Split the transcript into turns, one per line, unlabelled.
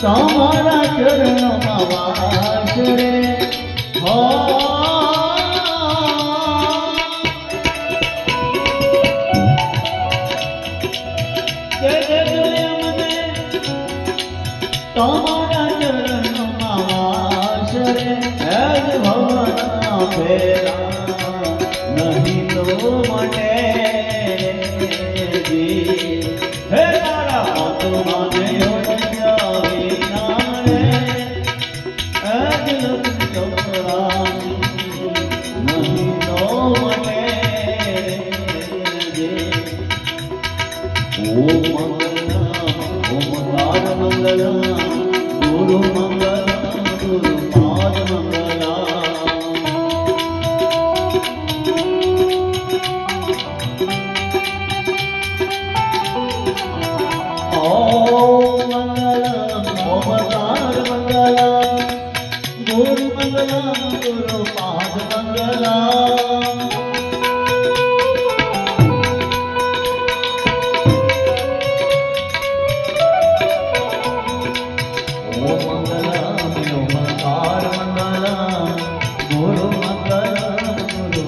તમારા ચરણમાં વાસ રે હો તમારા ચરણમાં વાસ રે હેજ ભવના ફેરા નહીં તો માટે હે તારા આત્મા ને ઓળખ્યા વિના રે હેજ નથી ચોરાની નહીં તો માટે ઓમકાર મંગલમ ગુરુ મંગલમ ગુરુ પાદ મંગલમ ઓમ મંગલમ ઓમકાર મંગલમ ગુરુ મંગલમ ગુરુ પાદ મંગલમ મંગલમ